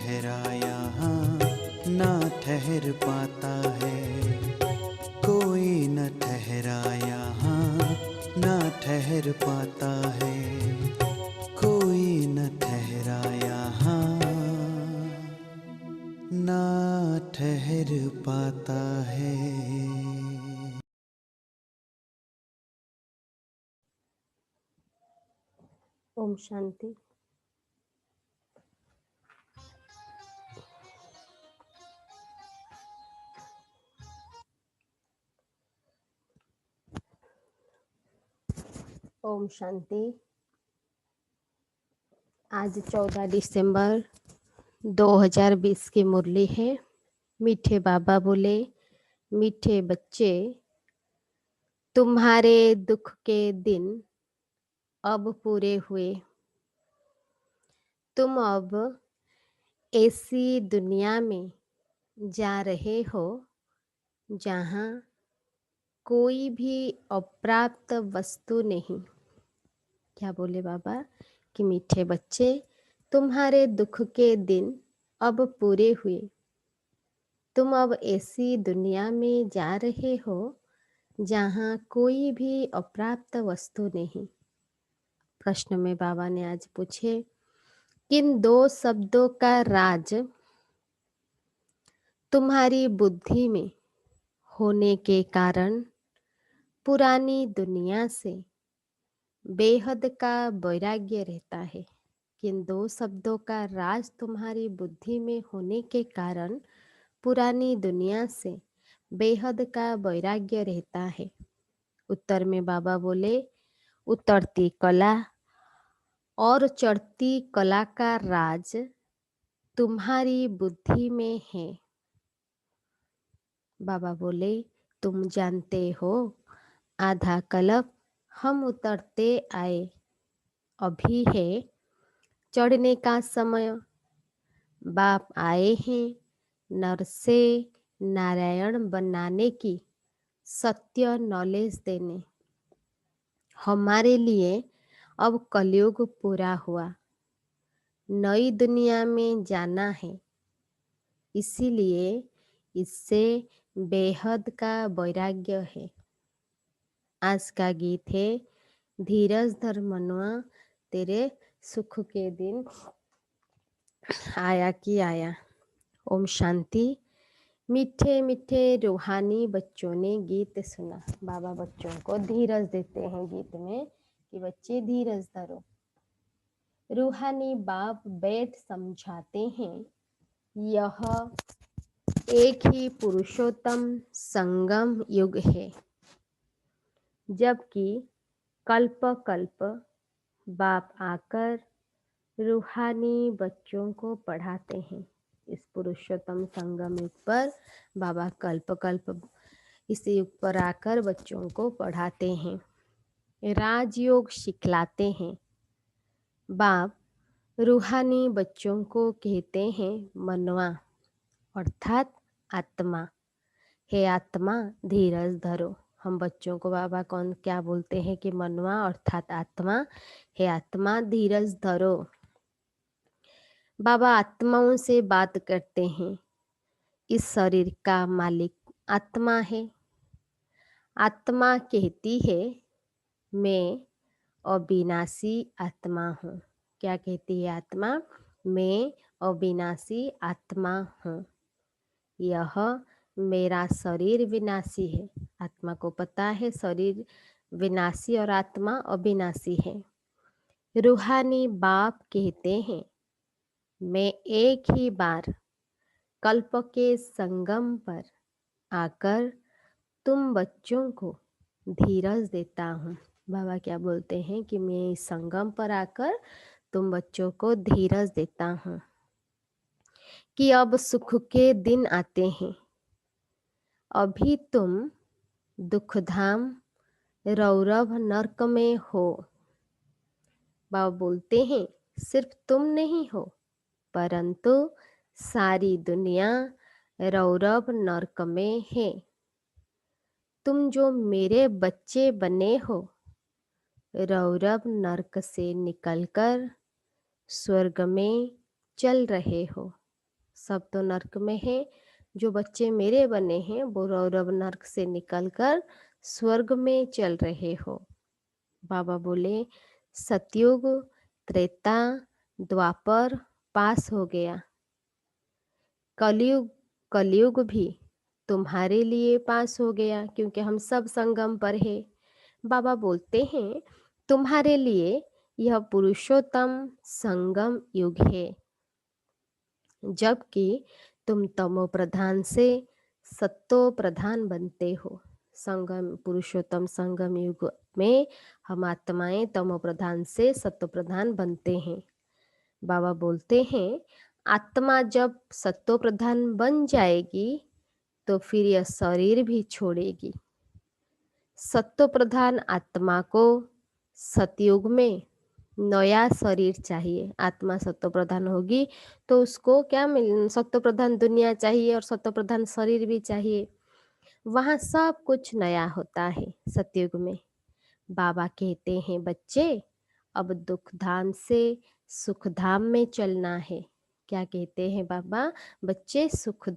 ठहरा यहाँ ना ठहर पाता है, कोई न ठहरा यहाँ ना ठहर पाता है, कोई न ठहरा यहाँ ना ठहर पाता है। ओम शांति। ओम शांति। आज 14 दिसंबर 2020 की मुरली है। मीठे बाबा बोले, मीठे बच्चे, तुम्हारे दुख के दिन अब पूरे हुए। तुम अब ऐसी दुनिया में जा रहे हो जहाँ कोई भी अप्राप्त वस्तु नहीं। क्या बोले बाबा कि मीठे बच्चे, तुम्हारे दुख के दिन अब पूरे हुए। तुम अब ऐसी दुनिया में जा रहे हो जहाँ कोई भी अप्राप्त वस्तु नहीं। प्रश्न में बाबा ने आज पूछे, किन दो शब्दों का राज तुम्हारी बुद्धि में होने के कारण पुरानी दुनिया से बेहद का वैराग्य रहता है। किन दो शब्दों का राज तुम्हारी बुद्धि में होने के कारण पुरानी दुनिया से बेहद का वैराग्य रहता है। उत्तर में बाबा बोले, उतरती कला और चढ़ती कला का राज तुम्हारी बुद्धि में है। बाबा बोले, तुम जानते हो, आधा कल्प हम उतरते आए, अभी है चढ़ने का समय। बाप आए हैं नर से नारायण बनाने की सत्य नॉलेज देने। हमारे लिए अब कलयुग पूरा हुआ, नई दुनिया में जाना है, इसीलिए इससे बेहद का वैराग्य है। आज का गीत है, धीरज धर मनवा, तेरे सुख के दिन आया कि आया। ओम शांति। मीठे मीठे रूहानी बच्चों ने गीत सुना। बाबा बच्चों को धीरज देते हैं गीत में कि बच्चे धीरज धरो। रूहानी बाप बैठ समझाते हैं, यह एक ही पुरुषोत्तम संगम युग है, जबकि कल्प कल्प बाप आकर रूहानी बच्चों को पढ़ाते हैं। इस पुरुषोत्तम संगम युग पर बाबा कल्प कल्प इस युग पर आकर बच्चों को पढ़ाते हैं, राजयोग सिखलाते हैं। बाप रूहानी बच्चों को कहते हैं मनवा, अर्थात आत्मा। हे आत्मा, धीरज धरो। हम बच्चों को बाबा कौन क्या बोलते हैं कि मनवा अर्थात आत्मा। हे आत्मा, धीरज धरो। बाबा आत्माओं से बात करते हैं। इस शरीर का मालिक आत्मा है। आत्मा कहती है, मैं अविनाशी आत्मा हूँ। क्या कहती है आत्मा? मैं अविनाशी आत्मा हूँ। यह मेरा शरीर विनाशी है। आत्मा को पता है शरीर विनाशी और आत्मा अविनाशी है। रूहानी बाप कहते हैं, मैं एक ही बार कल्प के संगम पर आकर तुम बच्चों को धीरज देता हूँ। बाबा क्या बोलते हैं कि मैं इस संगम पर आकर तुम बच्चों को धीरज देता हूँ कि अब सुख के दिन आते हैं। अभी तुम दुखधाम रौरव नर्क में हो। बाबा बोलते हैं, सिर्फ तुम नहीं हो, परंतु सारी दुनिया रौरव नर्क में है। तुम जो मेरे बच्चे बने हो, रौरव नर्क से निकलकर स्वर्ग में चल रहे हो। सब तो नर्क में हैं। जो बच्चे मेरे बने हैं वो रौरव नर्क से निकलकर स्वर्ग में चल रहे हो। बाबा बोले, सतयुग, त्रेता, द्वापर पास हो गया। कलयुग कलयुग भी तुम्हारे लिए पास हो गया, क्योंकि हम सब संगम पर है। बाबा बोलते हैं, तुम्हारे लिए यह पुरुषोत्तम संगम युग है, जबकि तुम तमो प्रधान से सत्तो प्रधान बनते हो। संगम पुरुषोत्तम संगम युग में हम आत्माएं तमो प्रधान से सत्तो प्रधान बनते हैं। बाबा बोलते हैं, आत्मा जब सत्तो प्रधान बन जाएगी तो फिर यह शरीर भी छोड़ेगी। सत्तो प्रधान आत्मा को सतयुग में नया शरीर चाहिए। आत्मा सत्व प्रधान होगी तो उसको क्या मिल सत्व प्रधान दुनिया चाहिए और सत्व प्रधान शरीर भी चाहिए। वहाँ सब कुछ नया होता है सतयुग में। बाबा कहते हैं, बच्चे अब दुख धाम से सुख धाम में चलना है। क्या कहते हैं बाबा? बच्चे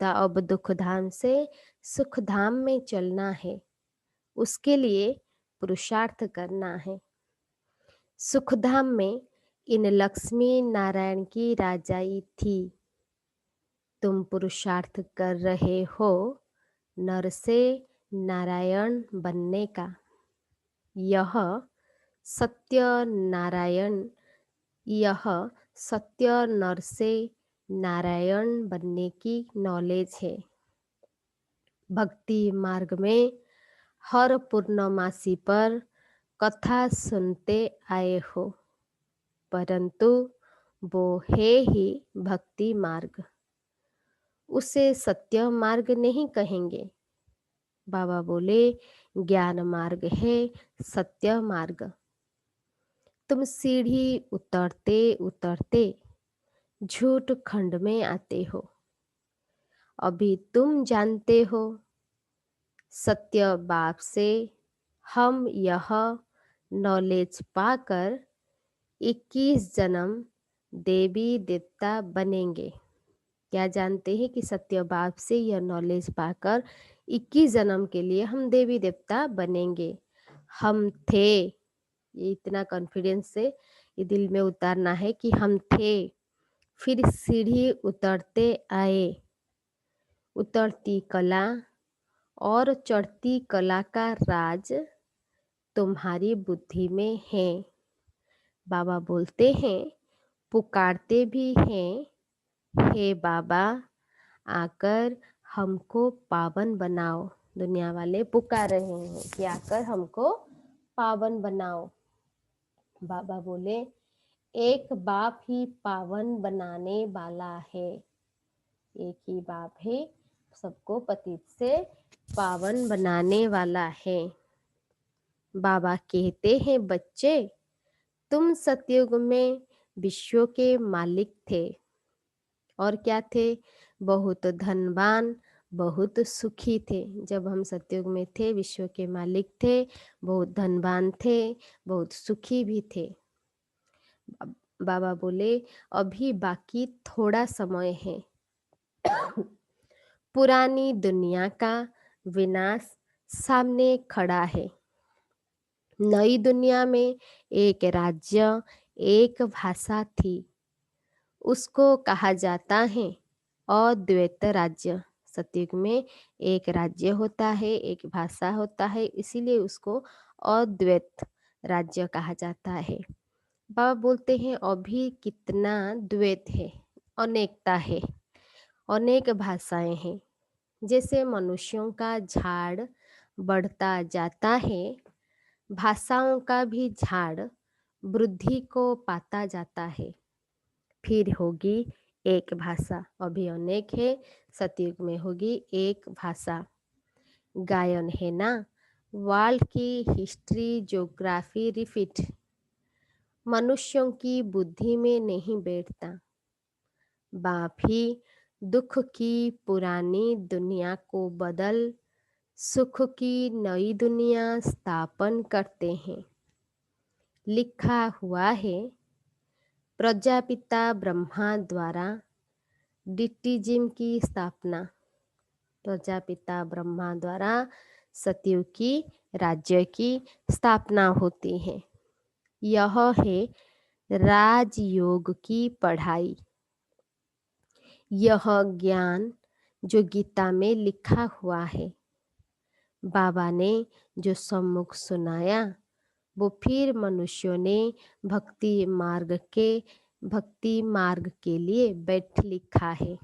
अब दुख धाम से सुख धाम में चलना है, उसके लिए पुरुषार्थ करना है। सुखधाम में इन लक्ष्मी नारायण की राजाई थी। तुम पुरुषार्थ कर रहे हो नर से नारायण बनने का। यह सत्य नारायण यह सत्य नर से नारायण बनने की नॉलेज है। भक्ति मार्ग में हर पूर्णमासी पर कथा सुनते आए हो, परंतु वो है ही भक्ति मार्ग, उसे सत्य मार्ग नहीं कहेंगे। बाबा बोले, ज्ञान मार्ग है सत्य मार्ग। तुम सीढ़ी उतरते उतरते झूठ खंड में आते हो। अभी तुम जानते हो, सत्य बाप से हम यह नॉलेज पाकर 21 जन्म देवी देवता बनेंगे। क्या जानते हैं कि सत्य बाप से यह नॉलेज पाकर 21 जन्म के लिए हम देवी देवता बनेंगे। हम थे, ये इतना कॉन्फिडेंस से ये दिल में उतारना है कि हम थे, फिर सीढ़ी उतरते आए। उतरती कला और चढ़ती कला का राज तुम्हारी बुद्धि में है। बाबा बोलते हैं, पुकारते भी हैं, हे बाबा आकर हमको पावन बनाओ। दुनिया वाले पुकार रहे हैं कि आकर हमको पावन बनाओ। बाबा बोले, एक बाप ही पावन बनाने वाला है। एक ही बाप है, सबको पतित से पावन बनाने वाला है। बाबा कहते हैं, बच्चे तुम सतयुग में विश्व के मालिक थे। और क्या थे? बहुत धनवान, बहुत सुखी थे। जब हम सतयुग में थे, विश्व के मालिक थे, बहुत धनवान थे, बहुत सुखी भी थे। बाबा बोले, अभी बाकी थोड़ा समय है। पुरानी दुनिया का विनाश सामने खड़ा है। नई दुनिया में एक राज्य, एक भाषा थी। उसको कहा जाता है अद्वैत राज्य। सतयुग में एक राज्य होता है, एक भाषा होता है, इसीलिए उसको अद्वैत राज्य कहा जाता है। बाबा बोलते हैं, अभी कितना द्वैत है, अनेकता है, अनेक भाषाएं हैं। जैसे मनुष्यों का झाड़ बढ़ता जाता है, भाषाओं का भी झाड़ वृद्धि को पाता जाता है। फिर होगी एक भाषा। अभी अनेक है, सतयुग में होगी एक भाषा। गायन है ना, वर्ल्ड की हिस्ट्री ज्योग्राफी रिपीट मनुष्यों की बुद्धि में नहीं बैठता। बाप ही दुख की पुरानी दुनिया को बदल सुख की नई दुनिया स्थापन करते हैं। लिखा हुआ है, प्रजापिता ब्रह्मा द्वारा डिट्टिजिम की स्थापना प्रजापिता ब्रह्मा द्वारा सतयुग की राज्य की स्थापना होती है। यह है राजयोग की पढ़ाई। यह ज्ञान जो गीता में लिखा हुआ है, बाबा ने जो सम्मुख सुनाया, वो फिर मनुष्यों ने भक्ति मार्ग के लिए बैठ लिखा है,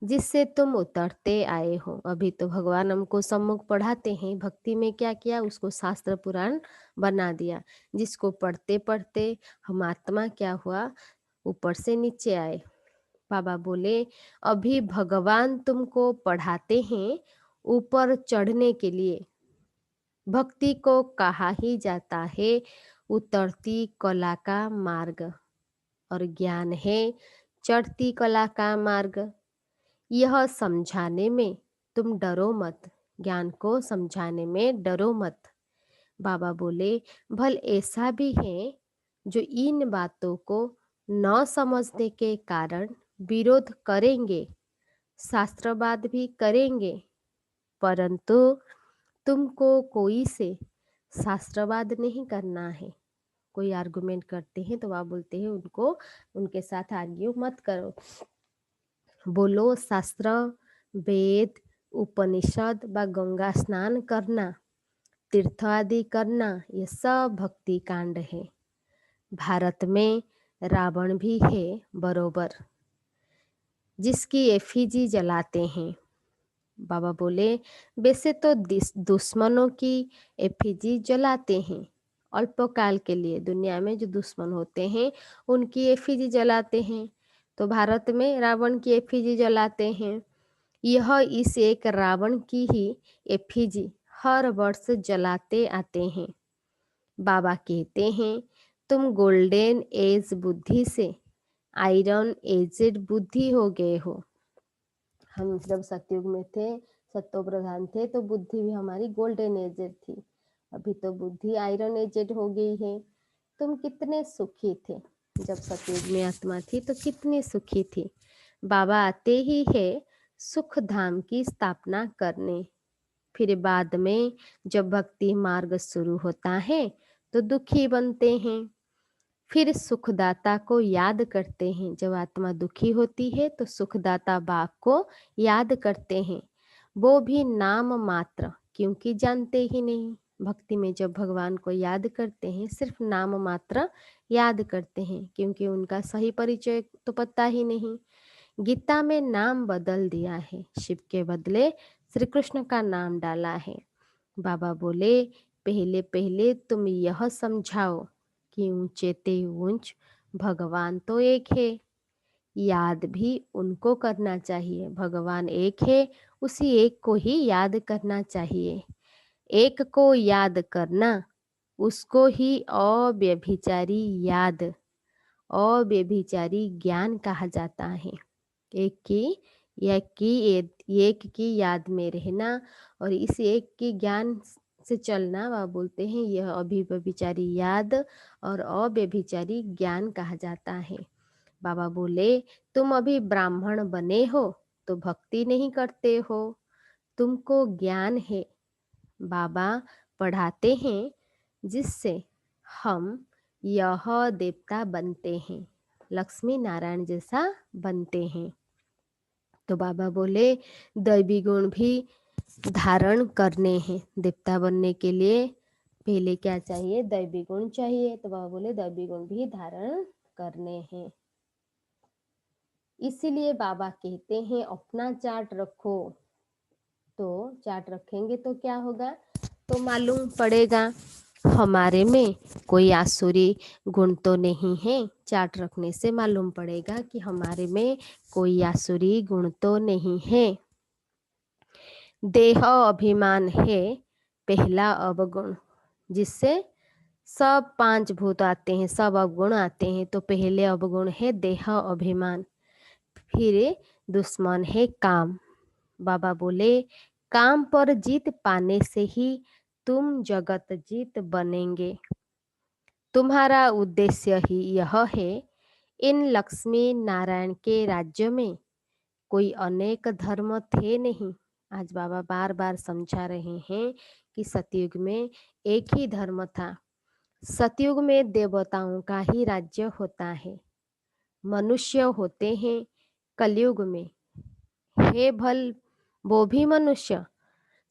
जिससे तुम उतरते आए हो। अभी तो भगवान हमको सम्मुख पढ़ाते हैं, भक्ति में क्या किया उसको शास्त्र पुराण बना दिया, जिसको पढ़ते पढ़ते हम आत्मा क्या हुआ, ऊपर से नीचे आए। बाबा बोले अभी भगवान तुमको पढ़ाते हैं ऊपर चढ़ने के लिए। भक्ति को कहा ही जाता है उतरती कला का मार्ग, और ज्ञान है चढ़ती कला का मार्ग। यह समझाने में तुम डरो मत, ज्ञान को समझाने में डरो मत। बाबा बोले भल ऐसा भी है जो इन बातों को न समझने के कारण विरोध करेंगे, शास्त्रवाद भी करेंगे, परंतु तुमको कोई से शास्त्रवाद नहीं करना है। कोई आर्गुमेंट करते हैं तो आप बोलते हैं उनको, उनके साथ आर्ग्यू मत करो। बोलो शास्त्र, वेद, उपनिषद व गंगा स्नान करना, तीर्थ आदि करना, ये सब भक्ति कांड है। भारत में रावण भी है बरोबर, जिसकी एफिजी जलाते हैं। बाबा बोले वैसे तो दुश्मनों की एफिजी जलाते हैं, अल्पकाल के लिए दुनिया में जो दुश्मन होते हैं उनकी एफिजी जलाते हैं, तो भारत में रावण की एफिजी जलाते हैं। यह इस एक रावण की ही एफिजी हर वर्ष जलाते आते हैं। बाबा कहते हैं तुम गोल्डन एज बुद्धि से आयरन एजेड बुद्धि हो गए हो। हम जब सतयुग में थे, सत्तो प्रधान थे, तो बुद्धि भी हमारी गोल्डन एजेड थी। अभी तो बुद्धि आयरन एजेड हो गई है। तुम कितने सुखी थे जब सतयुग में आत्मा थी, तो कितनी सुखी थी। बाबा आते ही है सुख धाम की स्थापना करने। फिर बाद में जब भक्ति मार्ग शुरू होता है तो दुखी बनते हैं, फिर सुखदाता को याद करते हैं। जब आत्मा दुखी होती है तो सुखदाता बाप को याद करते हैं, वो भी नाम मात्र, क्योंकि जानते ही नहीं। भक्ति में जब भगवान को याद करते हैं सिर्फ नाम मात्र याद करते हैं, क्योंकि उनका सही परिचय तो पता ही नहीं। गीता में नाम बदल दिया है, शिव के बदले श्री कृष्ण का नाम डाला है। बाबा बोले पहले पहले तुम यह समझाओ कि ऊंचे ते ऊंच भगवान तो एक है, याद भी उनको करना चाहिए। भगवान एक है, उसी एक को ही याद करना चाहिए। एक को याद करना, उसको ही अव्यभिचारी याद, अव्यभिचारी ज्ञान कहा जाता है। एक की याद में रहना और इस एक की ज्ञान से चलना, वह बोलते हैं यह अभिव्यभिचारी याद और अव्यभिचारी ज्ञान कहा जाता है। बाबा बोले तुम अभी ब्राह्मण बने हो तो भक्ति नहीं करते हो, तुमको ज्ञान है। बाबा पढ़ाते हैं जिससे हम यह देवता बनते हैं, लक्ष्मी नारायण जैसा बनते हैं। तो बाबा बोले दैवी गुण भी धारण करने हैं। देवता बनने के लिए पहले क्या चाहिए, दैवी गुण चाहिए। तो बाबा बोले दैवी गुण भी धारण करने हैं। इसीलिए बाबा कहते हैं अपना चार्ट रखो। तो चार्ट रखेंगे तो क्या होगा, तो मालूम पड़ेगा हमारे में कोई आसुरी गुण तो नहीं है। चार्ट रखने से मालूम पड़ेगा कि हमारे में कोई आसुरी गुण तो नहीं है। देह अभिमान है पहला अवगुण, जिससे सब 5 भूत आते हैं, सब अवगुण आते हैं। तो पहले अवगुण है देह अभिमान। फिर दुश्मन है काम। बाबा बोले काम पर जीत पाने से ही तुम जगत जीत बनेंगे। तुम्हारा उद्देश्य ही यह है इन लक्ष्मी नारायण के राज्य में कोई अनेक धर्म थे नहीं। आज बाबा बार बार समझा रहे हैं कि सतयुग में एक ही धर्म था। सतयुग में देवताओं का ही राज्य होता है, मनुष्य होते हैं कलयुग में। हे भल वो भी मनुष्य,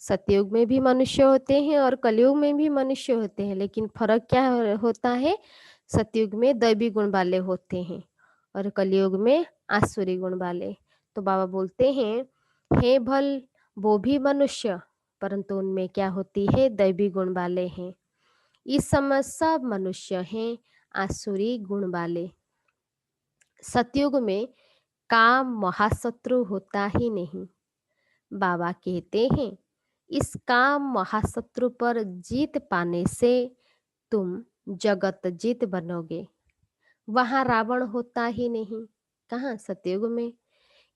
सतयुग में भी मनुष्य होते हैं और कलयुग में भी मनुष्य होते हैं, लेकिन फर्क क्या होता है? सतयुग में दैवी गुण वाले होते हैं और कलयुग में आसुरी गुण वाले। तो बाबा बोलते हैं, हे भल वो भी मनुष्य, परंतु उनमें क्या होती है? दैवी गुण वाले हैं। इस समय सब मनुष्य हैं आसुरी गुण वाले। सतयुग में काम महाशत्रु होता ही नहीं। बाबा कहते हैं, इस काम महाशत्रु पर जीत पाने से तुम जगत जीत बनोगे। वहां रावण होता ही नहीं। कहाँ? सतयुग में।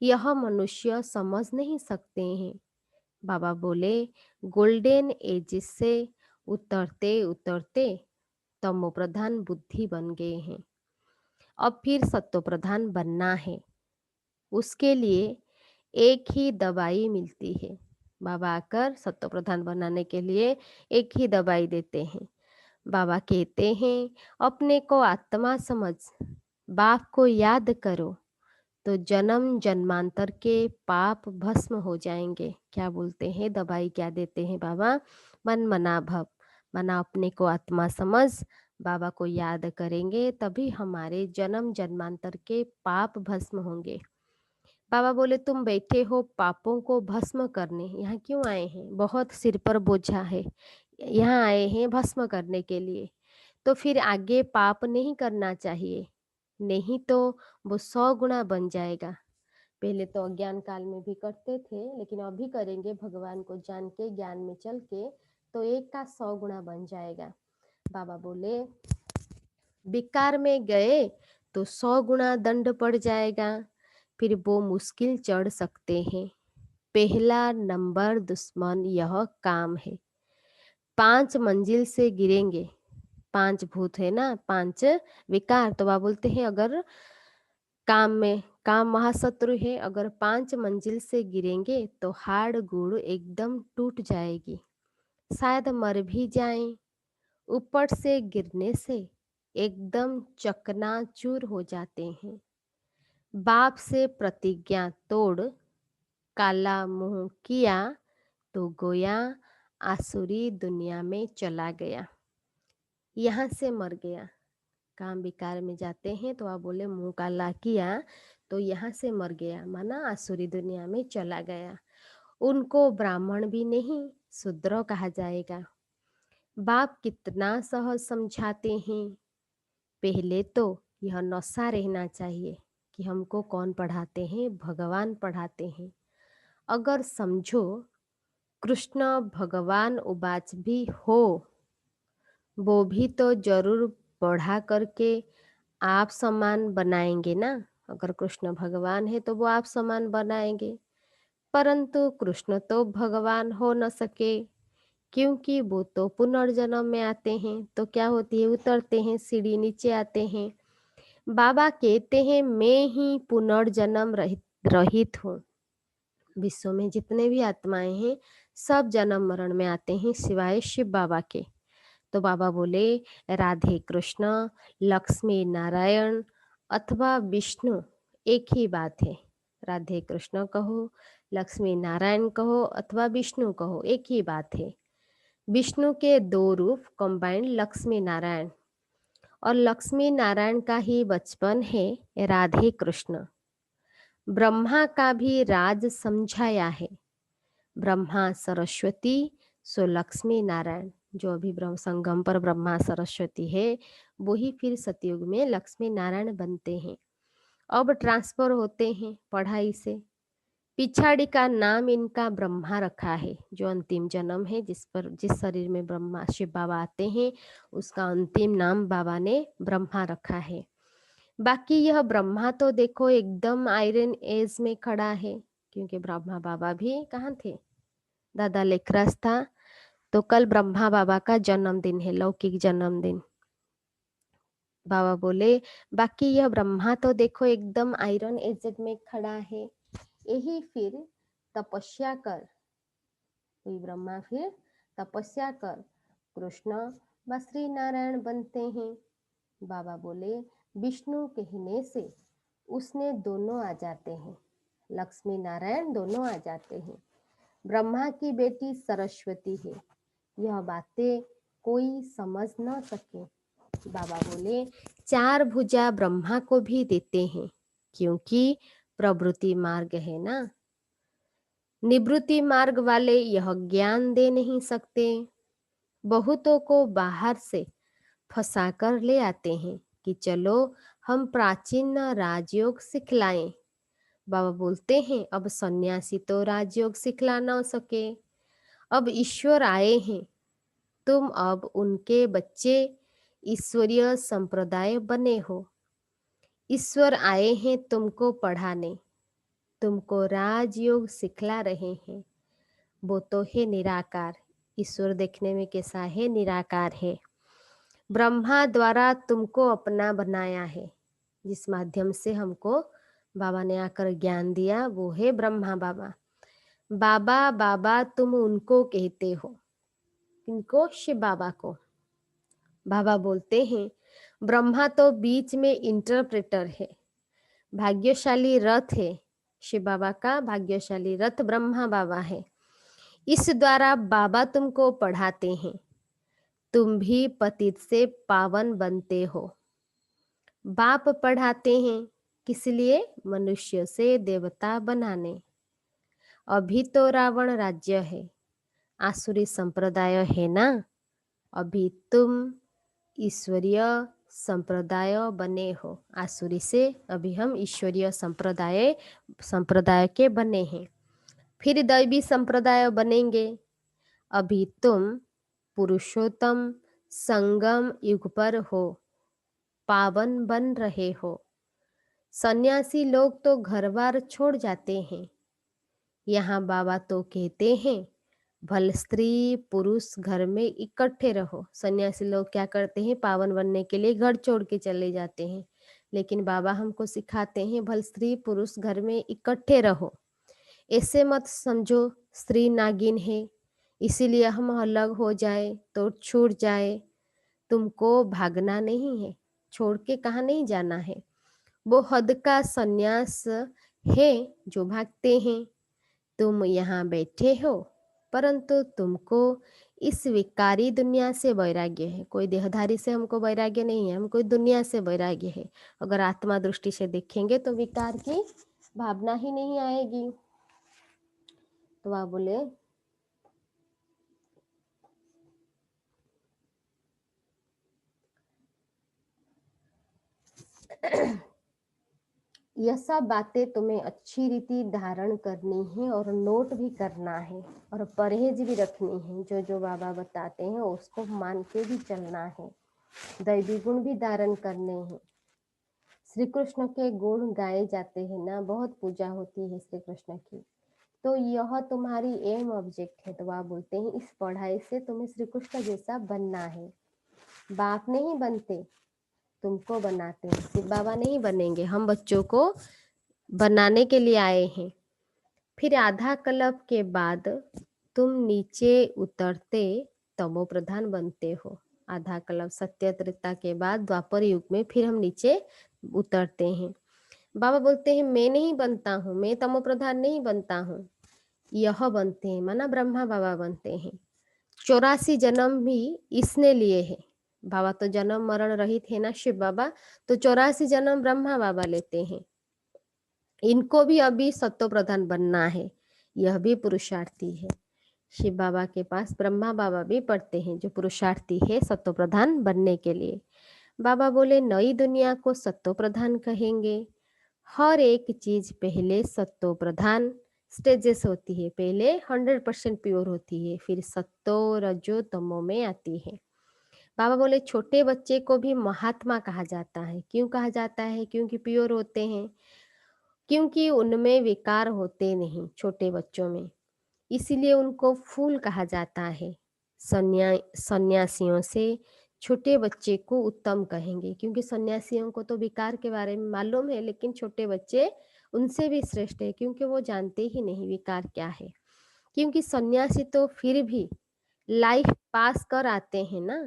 यह मनुष्य समझ नहीं सकते हैं। बाबा बोले, गोल्डन एज से उतरते उतरते तमो प्रधान बुद्धि बन गए हैं। अब फिर सत्व प्रधान बनना है। उसके लिए एक ही दवाई मिलती है। बाबा आकर सत्व प्रधान बनाने के लिए एक ही दवाई देते हैं। बाबा कहते हैं, अपने को आत्मा समझ बाप को याद करो तो जन्म जन्मांतर के पाप भस्म हो जाएंगे। क्या बोलते हैं? दवाई क्या देते हैं बाबा? मन मना भव, मना अपने को आत्मा समझ बाबा को याद करेंगे तभी हमारे जन्म जन्मांतर के पाप भस्म होंगे। बाबा बोले, तुम बैठे हो पापों को भस्म करने, यहाँ क्यों आए हैं? बहुत सिर पर बोझा है, यहाँ आए हैं भस्म करने के लिए। तो फिर आगे पाप नहीं करना चाहिए, नहीं तो वो 100 गुना बन जाएगा। पहले तो अज्ञान काल में भी करते थे, लेकिन अभी करेंगे भगवान को जान के, ज्ञान में चल के, तो एक का 100 गुना बन जाएगा। बाबा बोले, विकार में गए तो 100 गुना दंड पड़ जाएगा, फिर वो मुश्किल चढ़ सकते हैं। पहला नंबर दुश्मन यह काम है। 5 मंजिल से गिरेंगे। 5 भूत है ना, 5 विकार। तो बाबा बोलते हैं, अगर काम में काम महाशत्रु है, अगर 5 मंजिल से गिरेंगे तो हाड़ गुड़ एकदम टूट जाएगी, शायद मर भी जाएं। ऊपर से गिरने से एकदम चकनाचूर हो जाते हैं। बाप से प्रतिज्ञा तोड़ काला मुंह किया तो गोया आसुरी दुनिया में चला गया। यहाँ से मर गया। काम विकार में जाते हैं तो आप बोले मुंह काला किया तो यहाँ से मर गया, माना आसुरी दुनिया में चला गया। उनको ब्राह्मण भी नहीं शूद्र कहा जाएगा। बाप कितना सहज समझाते हैं। पहले तो यह नशा रहना चाहिए कि हमको कौन पढ़ाते हैं? भगवान पढ़ाते हैं। अगर समझो कृष्ण भगवान उवाच भी हो, वो भी तो जरूर पढ़ा करके आप समान बनाएंगे ना। अगर कृष्ण भगवान है तो वो आप समान बनाएंगे, परंतु कृष्ण तो भगवान हो न सके, क्योंकि वो तो पुनर्जन्म में आते हैं। तो क्या होती है? उतरते हैं सीढ़ी, नीचे आते हैं। बाबा कहते हैं, मैं ही पुनर्जन्म रहित रहित हूँ। विश्व में जितने भी आत्माएं हैं सब जन्म मरण में आते हैं सिवाय शिव बाबा के। तो बाबा बोले, राधे कृष्ण, लक्ष्मी नारायण अथवा विष्णु एक ही बात है। राधे कृष्ण कहो, लक्ष्मी नारायण कहो अथवा विष्णु कहो, एक ही बात है। विष्णु के 2 रूप कंबाइंड लक्ष्मी नारायण, और लक्ष्मी नारायण का ही बचपन है राधे कृष्ण। ब्रह्मा का भी राज समझाया है। ब्रह्मा सरस्वती सो लक्ष्मी नारायण। जो अभी ब्रह्म संगम पर ब्रह्मा सरस्वती है, वही फिर सतयुग में लक्ष्मी नारायण बनते हैं। अब ट्रांसफर होते हैं पढ़ाई से। पिछाड़ी का नाम इनका ब्रह्मा रखा है। जो अंतिम जन्म है, जिस शरीर में ब्रह्मा शिव बाबा आते हैं, उसका अंतिम नाम बाबा ने ब्रह्मा रखा है। बाकी यह ब्रह्मा तो देखो एकदम आयरन एज में खड़ा है, क्योंकि ब्रह्मा बाबा भी कहाँ थे? दादा लेखराज था। तो कल ब्रह्मा बाबा का जन्मदिन है, लौकिक जन्मदिन। बाबा बोले, बाकी यह ब्रह्मा तो देखो एकदम आयरन एज में खड़ा है, यही फिर तपस्या कर, वही ब्रह्मा फिर तपस्या कर कृष्ण व श्री नारायण बनते हैं। बाबा बोले विष्णु कहने से उसने दोनों आ जाते हैं, लक्ष्मी नारायण दोनों आ जाते हैं। ब्रह्मा की बेटी सरस्वती है, यह बातें कोई समझ न सके। बाबा बोले चार भुजा ब्रह्मा को भी देते हैं, क्योंकि प्रवृत्ति मार्ग है ना, निवृत्ति मार्ग वाले यह ज्ञान दे नहीं सकते। बहुतों को बाहर से फंसा कर ले आते हैं कि चलो हम प्राचीन राजयोग सिखलाएं। बाबा बोलते हैं अब सन्यासी तो राजयोग सिखला ना सके, अब ईश्वर आए हैं, तुम अब उनके बच्चे ईश्वरीय संप्रदाय बने हो। ईश्वर आए हैं तुमको पढ़ाने, तुमको राजयोग सिखला रहे हैं। वो तो है निराकार, ईश्वर देखने में कैसा है, निराकार है। ब्रह्मा द्वारा तुमको अपना बनाया है, जिस माध्यम से हमको बाबा ने आकर ज्ञान दिया वो है ब्रह्मा बाबा। बाबा बाबा तुम उनको कहते हो, किनको? शिव बाबा को। बाबा बोलते हैं ब्रह्मा तो बीच में इंटरप्रेटर है, भाग्यशाली रथ है। शिव बाबा का भाग्यशाली रथ ब्रह्मा बाबा है। इस द्वारा बाबा तुमको पढ़ाते हैं, तुम भी पतित से पावन बनते हो। बाप पढ़ाते हैं किस लिए? मनुष्य से देवता बनाने। अभी तो रावण राज्य है, आसुरी संप्रदाय है ना, अभी तुम ईश्वरीय संप्रदाय बने हो। आसुरी से अभी हम ईश्वरीय संप्रदाय के बने हैं, फिर दैवी संप्रदाय बनेंगे। अभी तुम पुरुषोत्तम संगम युग पर हो, पावन बन रहे हो। सन्यासी लोग तो घर बार छोड़ जाते हैं, यहाँ बाबा तो कहते हैं भल स्त्री पुरुष घर में इकट्ठे रहो। सन्यासी लोग क्या करते हैं? पावन बनने के लिए घर छोड़ के चले जाते हैं, लेकिन बाबा हमको सिखाते हैं भल स्त्री पुरुष घर में इकट्ठे रहो। ऐसे मत समझो स्त्री नागिन है इसीलिए हम अलग हो जाए तो छूट जाए। तुमको भागना नहीं है, छोड़ के कहाँ नहीं जाना है। वो हद का सन्यास है जो भागते हैं। तुम यहाँ बैठे हो परंतु तुमको इस विकारी दुनिया से वैराग्य है। कोई देहधारी से हमको वैराग्य नहीं है, हमको दुनिया से वैराग्य है। अगर आत्मा दृष्टि से देखेंगे तो विकार की भावना ही नहीं आएगी। तो आप बोले यह सब बातें तुम्हें अच्छी रीति धारण करनी है और नोट भी करना है और परहेज भी रखनी है। जो जो बाबा बताते हैं उसको मान के भी चलना है। दैवी गुण भी धारण करने हैं। श्री कृष्ण के गुण गाए जाते हैं ना, बहुत पूजा होती है श्री कृष्ण की। तो यह तुम्हारी एम ऑब्जेक्ट है। तो आप बोलते हैं इस पढ़ाई से तुम्हें श्री कृष्ण जैसा बनना है। बाप नहीं बनते, तुमको बनाते हैं। शिव बाबा नहीं बनेंगे, हम बच्चों को बनाने के लिए आए हैं। फिर आधा कल्प के बाद तुम नीचे उतरते तमो प्रधान बनते हो। आधा कल्प सत्य त्रेता के बाद द्वापर युग में फिर हम नीचे उतरते हैं। बाबा बोलते हैं मैं नहीं बनता हूँ, मैं तमो प्रधान नहीं बनता हूँ, यह बनते हैं, माना ब्रह्मा बाबा बनते हैं। 84 जन्म भी इसने लिए है। बाबा तो जन्म मरण रहित है ना शिव बाबा, तो 84 जन्म ब्रह्मा बाबा लेते हैं। इनको भी अभी सत्व प्रधान बनना है, यह भी पुरुषार्थी है। शिव बाबा के पास ब्रह्मा बाबा भी पढ़ते हैं जो पुरुषार्थी है सत्व प्रधान बनने के लिए। बाबा बोले नई दुनिया को सत्व प्रधान कहेंगे। हर एक चीज पहले सत्व प्रधान स्टेजेस होती है। पहले 100% प्योर होती है, फिर सत्तो रजो तमो में आती है। बाबा बोले छोटे बच्चे को भी महात्मा कहा जाता है। क्यों कहा जाता है? क्योंकि प्योर होते हैं, क्योंकि उनमें विकार होते नहीं छोटे बच्चों में, इसीलिए उनको फूल कहा जाता है। सन्यासियों से छोटे बच्चे को उत्तम कहेंगे, क्योंकि सन्यासियों को तो विकार के बारे में मालूम है, लेकिन छोटे बच्चे उनसे भी श्रेष्ठ है, क्योंकि वो जानते ही नहीं विकार क्या है। क्योंकि सन्यासी तो फिर भी लाइफ पास कर आते हैं ना।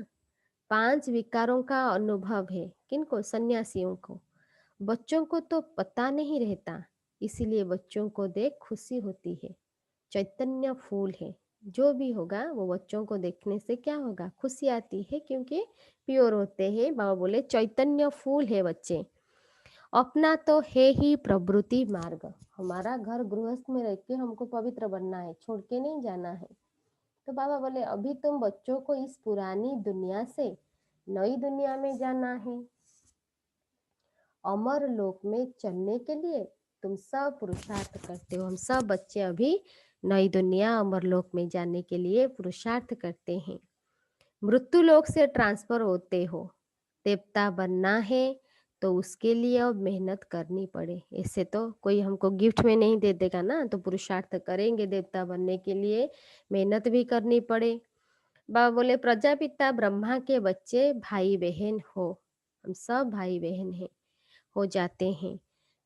5 विकारों का अनुभव है किनको? सन्यासियों को। बच्चों को तो पता नहीं रहता, इसीलिए बच्चों को देख खुशी होती है। चैतन्य फूल है, जो भी होगा वो बच्चों को देखने से क्या होगा? खुशी आती है, क्योंकि प्योर होते हैं। बाबा बोले चैतन्य फूल है बच्चे। अपना तो है ही प्रवृत्ति मार्ग। हमारा घर गृहस्थ में रह के हमको पवित्र बनना है, छोड़ के नहीं जाना है। तो बाबा बोले अभी तुम बच्चों को इस पुरानी दुनिया से नई दुनिया में जाना है। अमर लोक में चलने के लिए तुम सब पुरुषार्थ करते हो। हम सब बच्चे अभी नई दुनिया अमर लोक में जाने के लिए पुरुषार्थ करते हैं। मृत्यु लोक से ट्रांसफर होते हो, देवता बनना है तो उसके लिए अब मेहनत करनी पड़े। ऐसे तो कोई हमको गिफ्ट में नहीं दे देगा ना, तो पुरुषार्थ करेंगे देवता बनने के लिए, मेहनत भी करनी पड़े। बाबा बोले प्रजापिता ब्रह्मा के बच्चे भाई बहन हो। हम सब भाई बहन हैं, हो जाते हैं।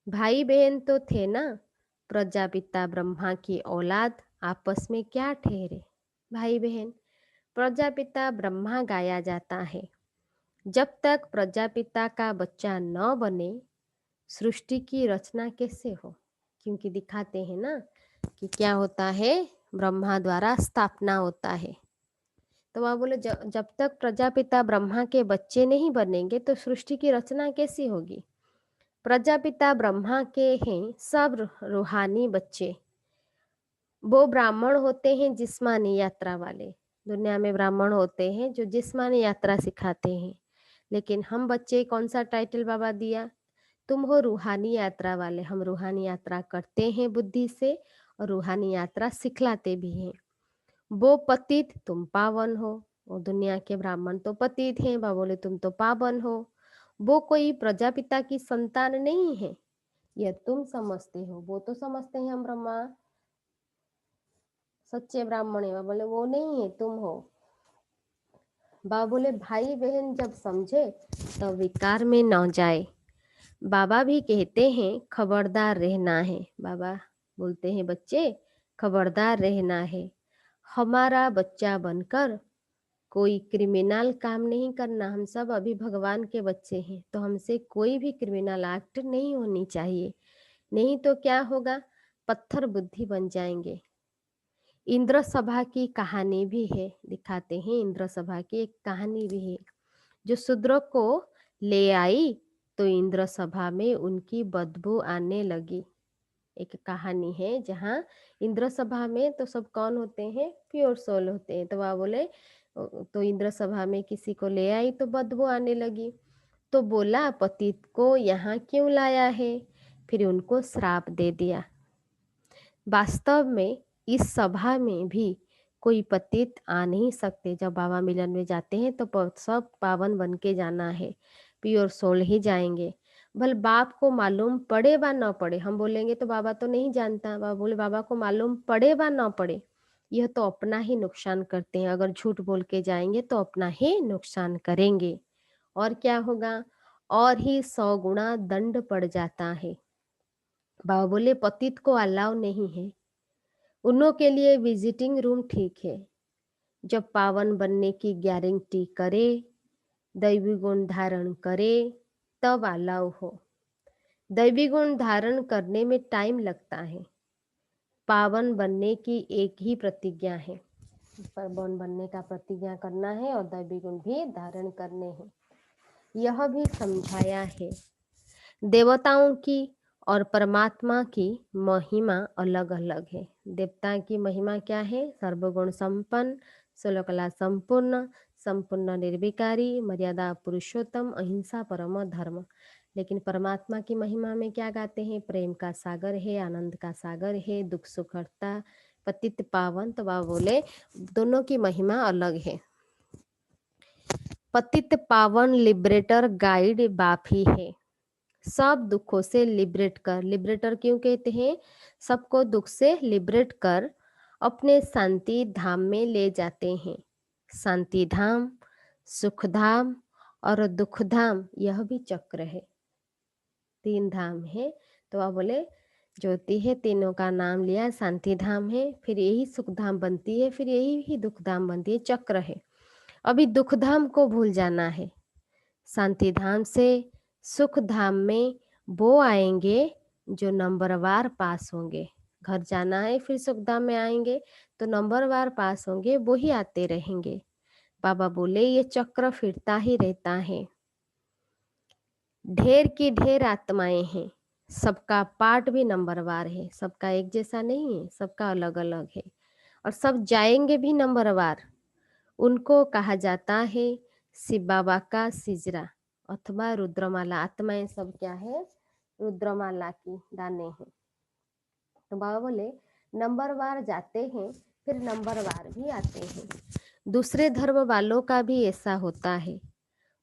भाई बहन तो थे ना, प्रजापिता ब्रह्मा की औलाद आपस में क्या ठहरे? भाई बहन। प्रजापिता ब्रह्मा गाया जाता है। जब तक प्रजापिता का बच्चा न बने सृष्टि की रचना कैसे हो? क्योंकि दिखाते हैं ना कि क्या होता है, ब्रह्मा द्वारा स्थापना होता है। तो वहाँ बोले जब तक प्रजापिता ब्रह्मा के बच्चे नहीं बनेंगे तो सृष्टि की रचना कैसी होगी? प्रजापिता ब्रह्मा के हैं सब रूहानी बच्चे। वो ब्राह्मण होते हैं जिस्मानी यात्रा वाले। दुनिया में ब्राह्मण होते हैं जो जिस्मानी यात्रा सिखाते हैं, लेकिन हम बच्चे कौन सा टाइटल बाबा दिया? तुम हो रूहानी यात्रा वाले। हम रूहानी यात्रा करते हैं बुद्धि से, और रूहानी यात्रा सिखलाते भी हैं। वो पतित, तुम पावन हो। वो दुनिया के ब्राह्मण तो पतित हैं, बाबा बोले तुम तो पावन हो। वो कोई प्रजापिता की संतान नहीं है, यह तुम समझते हो। वो तो समझते हैं हम ब्रह्मा सच्चे ब्राह्मण है, बाबा बोले वो नहीं है, तुम हो। बाबा बोले भाई बहन जब समझे तो विकार में न जाए। बाबा भी कहते हैं खबरदार रहना है। बाबा बोलते हैं बच्चे खबरदार रहना है। हमारा बच्चा बनकर कोई क्रिमिनल काम नहीं करना। हम सब अभी भगवान के बच्चे हैं, तो हमसे कोई भी क्रिमिनल एक्ट नहीं होनी चाहिए। नहीं तो क्या होगा? पत्थर बुद्धि बन जाएंगे। इंद्र सभा की कहानी भी है, दिखाते हैं इंद्र सभा की एक कहानी भी है। जो शूद्र को ले आई तो इंद्र सभा में उनकी बदबू आने लगी। एक कहानी है जहाँ इंद्र सभा में तो सब कौन होते हैं? प्योर सोल होते हैं। तो वह बोले तो इंद्र सभा में किसी को ले आई तो बदबू आने लगी। तो बोला पतित को यहाँ क्यों लाया है? फिर उनको श्राप दे दिया। वास्तव में इस सभा में भी कोई पतित आ नहीं सकते। जब बाबा मिलन में जाते हैं तो सब पावन बन के जाना है, प्योर सोल ही जाएंगे। भले बाप को मालूम पड़े व न पड़े। हम बोलेंगे तो बाबा तो नहीं जानता, बाबा बोले बाबा को मालूम पड़े व न पड़े, यह तो अपना ही नुकसान करते हैं। अगर झूठ बोल के जाएंगे तो अपना ही नुकसान करेंगे। और क्या होगा? और ही 100 गुना दंड पड़ जाता है। बाबा बोले पतित को अलाउ नहीं है, उन्हों के लिए विजिटिंग रूम ठीक है। जब पावन बनने की गारंटी करे, दैवी गुण धारण करे, तब अलाउ हो। दैवी गुण धारण करने में टाइम लगता है। पावन बनने की एक ही प्रतिज्ञा है, पावन बनने का प्रतिज्ञा करना है और दैवी गुण भी धारण करने हैं। यह भी समझाया है। देवताओं की और परमात्मा की महिमा अलग अलग है। देवता की महिमा क्या है? सर्वगुण संपन्न, 16 कला संपूर्ण, संपूर्ण निर्विकारी, मर्यादा पुरुषोत्तम, अहिंसा परम धर्म। लेकिन परमात्मा की महिमा में क्या गाते हैं? प्रेम का सागर है, आनंद का सागर है, दुख सुख हरता, पतित पावन। तो वह बोले दोनों की महिमा अलग है। पतित पावन लिबरेटर गाइड बाप ही है। सब दुखों से लिबरेट कर, लिबरेटर क्यों कहते हैं? सबको दुख से लिबरेट कर अपने शांति धाम में ले जाते हैं। शांति धाम, सुख धाम और दुख धाम, यह भी चक्र है। 3 धाम है। तो आप बोले ज्योति है, तीनों का नाम लिया, शांति धाम है, फिर यही सुख धाम बनती है, फिर यही ही दुख धाम बनती है, चक्र है। अभी दुख धाम को भूल जाना है। शांति धाम से सुख धाम में वो आएंगे जो नंबरवार पास होंगे। घर जाना है फिर सुख धाम में आएंगे तो नंबरवार पास होंगे, वो ही आते रहेंगे। बाबा बोले ये चक्र फिरता ही रहता है। ढेर की ढेर आत्माएं हैं, सबका पार्ट भी नंबरवार है, सबका एक जैसा नहीं है, सबका अलग अलग है और सब जाएंगे भी नंबरवार। उनको कहा जाता है शिव बाबा का सिजरा अथवा रुद्रमाला। आत्माएं सब क्या है? रुद्रमाला की दाने हैं। तो बाबा बोले नंबरवार जाते हैं फिर नंबरवार भी आते हैं। दूसरे धर्म वालों का भी ऐसा होता है।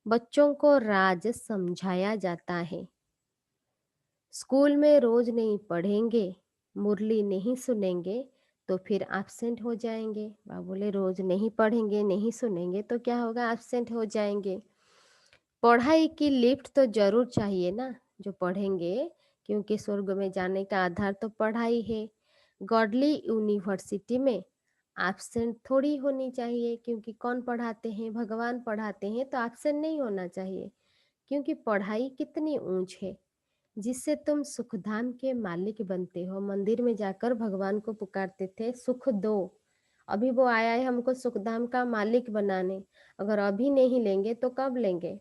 बच्चों को राज समझाया जाता है। स्कूल में रोज नहीं पढ़ेंगे, मुरली नहीं सुनेंगे तो फिर एब्सेंट हो जाएंगे। बाबा बोले रोज नहीं पढ़ेंगे, नहीं सुनेंगे तो क्या होगा? एब्सेंट हो जाएंगे। पढ़ाई की लिफ्ट तो जरूर चाहिए ना, जो पढ़ेंगे, क्योंकि स्वर्ग में जाने का आधार तो पढ़ाई है। गॉडली यूनिवर्सिटी में एब्सेंट थोड़ी होनी चाहिए, क्योंकि कौन पढ़ाते हैं? भगवान पढ़ाते हैं, तो एब्सेंट नहीं होना चाहिए। क्योंकि पढ़ाई कितनी ऊंच है, जिससे तुम सुखधाम के मालिक बनते हो। मंदिर में जाकर भगवान को पुकारते थे सुख दो, अभी वो आया है हमको सुखधाम का मालिक बनाने। अगर अभी नहीं लेंगे तो कब लेंगे?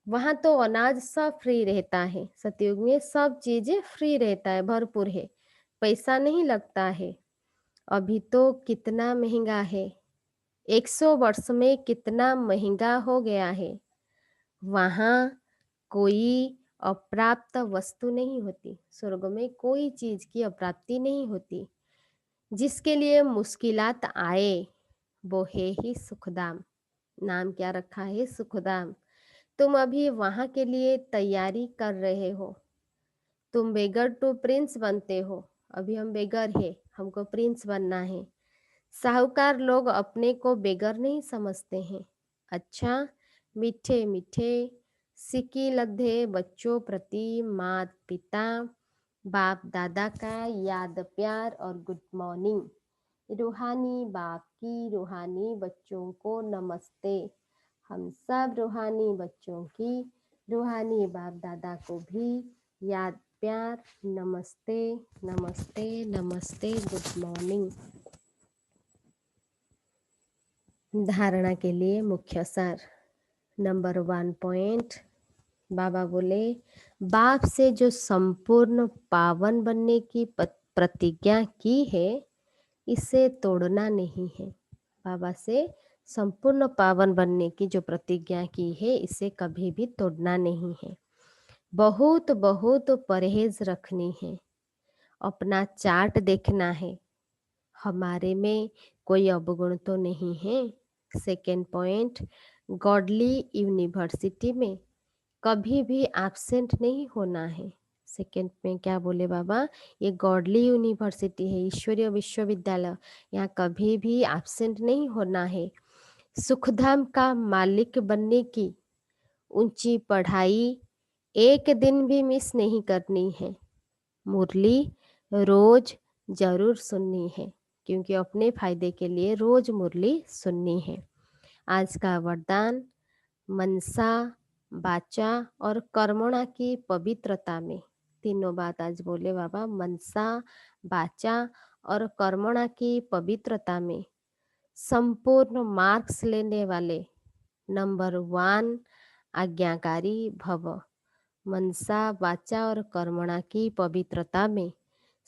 वहां तो अनाज सब फ्री रहता है, सतयुग में सब चीजें फ्री रहता है, भरपूर है, पैसा नहीं लगता है। अभी तो कितना महंगा है, 100 वर्ष में कितना महंगा हो गया है। वहां कोई अप्राप्त वस्तु नहीं होती, स्वर्ग में कोई चीज की अप्राप्ति नहीं होती। जिसके लिए मुश्किलात आए वो है ही सुखदाम। नाम क्या रखा है? सुखदाम। तुम अभी वहां के लिए तैयारी कर रहे हो। तुम बेगर टू प्रिंस बनते हो। अभी हम बेगर है, हमको प्रिंस बनना है। साहूकार लोग अपने को बेगर नहीं समझते हैं। अच्छा, मीठे मीठे सिक्की लद्दे बच्चों प्रति माता पिता बाप दादा का याद प्यार और गुड मॉर्निंग। रूहानी बाप की रूहानी बच्चों को नमस्ते। हम सब रूहानी बच्चों की रूहानी बाप दादा को भी याद प्यार, नमस्ते नमस्ते नमस्ते, गुड मॉर्निंग। धारणा के लिए मुख्य सार। नंबर 1 पॉइंट, बाबा बोले बाप से जो संपूर्ण पावन बनने की प्रतिज्ञा की है, इसे तोड़ना नहीं है। बाबा से संपूर्ण पावन बनने की जो प्रतिज्ञा की है, इसे कभी भी तोड़ना नहीं है। बहुत बहुत परहेज रखनी है। अपना चार्ट देखना है, हमारे में कोई अवगुण तो नहीं है। सेकेंड पॉइंट, गॉडली यूनिवर्सिटी में कभी भी एब्सेंट नहीं होना है। सेकेंड में क्या बोले बाबा? ये गॉडली यूनिवर्सिटी है, ईश्वरीय विश्वविद्यालय, यहाँ कभी भी एब्सेंट नहीं होना है। सुखधाम का मालिक बनने की ऊंची पढ़ाई एक दिन भी मिस नहीं करनी है। मुरली रोज जरूर सुननी है, क्योंकि अपने फायदे के लिए रोज मुरली सुननी है। आज का वरदान, मनसा वाचा और कर्मणा की पवित्रता में। तीनों बात आज बोले बाबा, मनसा वाचा और कर्मणा की पवित्रता में संपूर्ण मार्क्स लेने वाले नंबर 1 आज्ञाकारी भव। मनसा वाचा और कर्मणा की पवित्रता में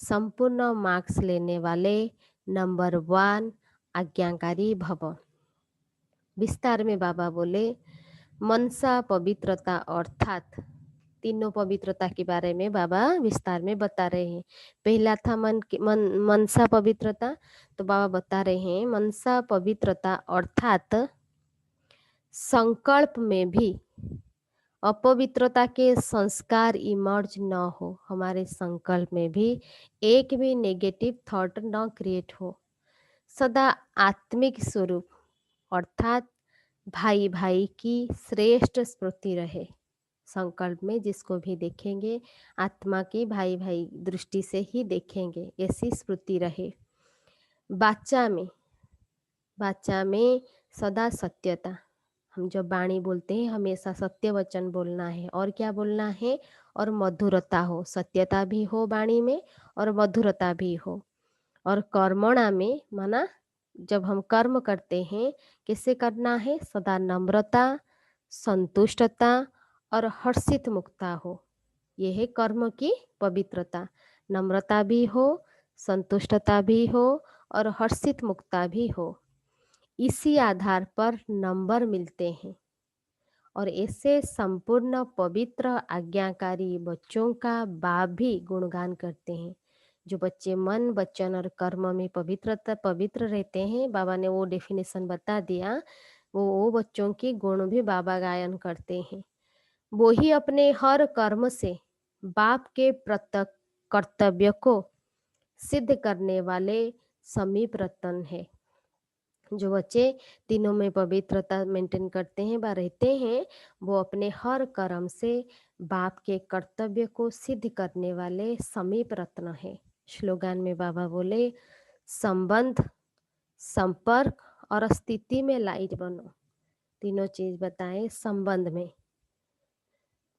संपूर्ण मार्क्स लेने वाले नंबर 1 आज्ञाकारी भव। विस्तार में बाबा बोले मनसा पवित्रता अर्थात तीनों पवित्रता के बारे में बाबा विस्तार में बता रहे हैं। पहला था मनसा पवित्रता, तो बाबा बता रहे हैं मनसा पवित्रता अर्थात संकल्प में भी अपवित्रता के संस्कार इमर्ज न हो। हमारे संकल्प में भी एक भी नेगेटिव थॉट न क्रिएट हो। सदा आत्मिक स्वरूप अर्थात भाई भाई की श्रेष्ठ स्मृति रहे। संकल्प में जिसको भी देखेंगे आत्मा की भाई भाई दृष्टि से ही देखेंगे, ऐसी स्मृति रहे। बाचा में सदा सत्यता, हम जब वाणी बोलते हैं हमेशा सत्य वचन बोलना है। और क्या बोलना है? और मधुरता हो, सत्यता भी हो वाणी में और मधुरता भी हो। और कर्मणा में माना जब हम कर्म करते हैं कैसे करना है? सदा नम्रता, संतुष्टता और हर्षित मुक्ता हो। यह है कर्म की पवित्रता। नम्रता भी हो, संतुष्टता भी हो और हर्षित मुक्ता भी हो। इसी आधार पर नंबर मिलते हैं। और ऐसे संपूर्ण पवित्र आज्ञाकारी बच्चों का बाप भी गुणगान करते हैं। जो बच्चे मन वचन और कर्म में पवित्र रहते हैं, बाबा ने वो डेफिनेशन बता दिया, वो बच्चों की गुण भी बाबा गायन करते हैं। वो ही अपने हर कर्म से बाप के प्रत्यक कर्तव्य को सिद्ध करने वाले समीप रतन है। जो बच्चे तीनों में पवित्रता मेंटेन करते हैं व रहते हैं, वो अपने हर कर्म से बाप के कर्तव्य को सिद्ध करने वाले समीप रत्न है। स्लोगन में बाबा बोले, संबंध, संपर्क और स्थिति में लाइट बनो। तीनों चीज बताए, संबंध में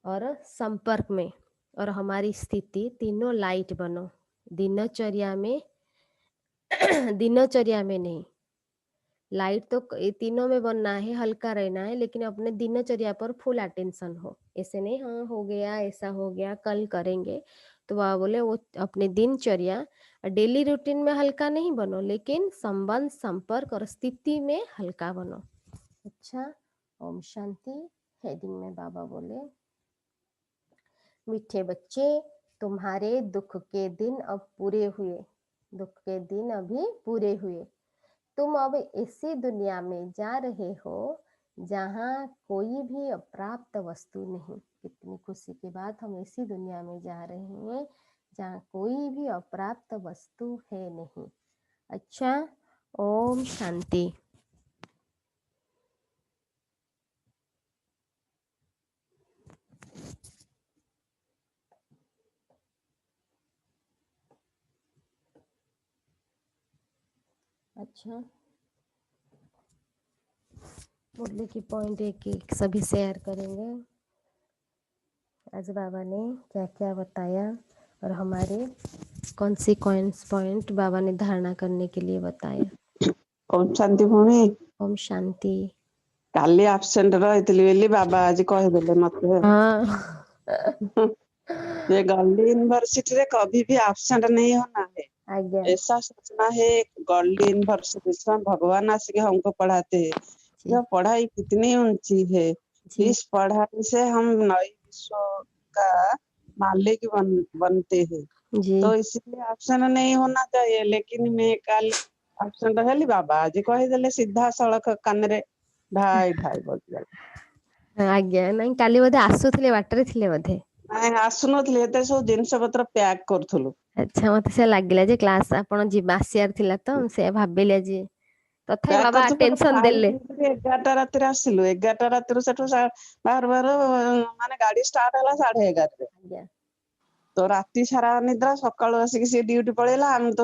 और संपर्क में और हमारी स्थिति, तीनों लाइट बनो। दिनचर्या में दिनचर्या में नहीं, लाइट तो तीनों में बनना है, हल्का रहना है, लेकिन अपने दिनचर्या पर फुल अटेंशन हो। ऐसे नहीं हाँ हो गया, ऐसा हो गया, कल करेंगे। तो वह बोले वो अपने दिनचर्या डेली रूटीन में हल्का नहीं बनो, लेकिन संबंध, संपर्क और स्थिति में हल्का बनो। अच्छा, ओम शांति। हेडिंग में बाबा बोले, मीठे बच्चे, तुम्हारे दुख के दिन अब पूरे हुए। दुख के दिन अभी पूरे हुए। तुम अब ऐसी दुनिया में जा रहे हो जहाँ कोई भी अप्राप्त वस्तु नहीं। कितनी खुशी की बात, हम ऐसी दुनिया में जा रहे हैं जहाँ कोई भी अप्राप्त वस्तु है नहीं। अच्छा, ओम शांति। अच्छा, मुरली की पॉइंट एक एक सभी शेयर करेंगे। आज बाबा ने क्या क्या बताया और हमारे कौन सी पॉइंट बाबा ने धारणा करने के लिए बताया। ओम शांति भूमि। ओम शांति। काली आब्सेंट रही बोली बाबा आज कहीदेले मते। हाँ ये गर्ल्स यूनिवर्सिटी रे कभी भी एब्सेंट नहीं होना है। आज्ञा ऐसा सोचना है गर्ल्स यूनिवर्सिटी में भगवान आके हमको पढ़ाते हैं। जी यह पढ़ाई कितनी ऊंची है। जी इस पढ़ाई से हम नए विश्व का मालिक बनते हैं। जी तो इसलिए एब्सेंट नहीं होना चाहिए। लेकिन मैं कल एब्सेंट हेली बाबा आज कहीदेले सीधा सड़क कान रे ढाई ढाई बज आज्ञा नहीं काली बोधे आसुथिले बाटरे थिले बोधे। ନାଇଁ ଆସୁନଥିଲି ଏତେ ସବୁ ଜିନିଷ ପତ୍ର ପ୍ୟାକ୍ କରୁଥିଲୁ। अच्छा मते से लागिला जे क्लास आपण जी आसियार थिला तो से भाबिले जे तथापि ପ୍ୟାକ୍ बाबा କରୁଥିଲୁ टेंशन ଖାଇ देले। ପିଇକିରି 11ଟା ରାତିରେ ଆସିଲୁ। 11ଟା ରାତିରୁ ସେଠୁ ବାହାରୁ ବାହାରୁ ମାନେ ଗାଡି ଷ୍ଟାର୍ଟ ହେଲା 11:30ରେ। आज्ञा ତ ରାତି ସାରା ନିଦ୍ରା, ସକାଳୁ ଆସିକି ସେ ଡ୍ୟୁଟି ପଳେଇଲା। ଆମେ ତ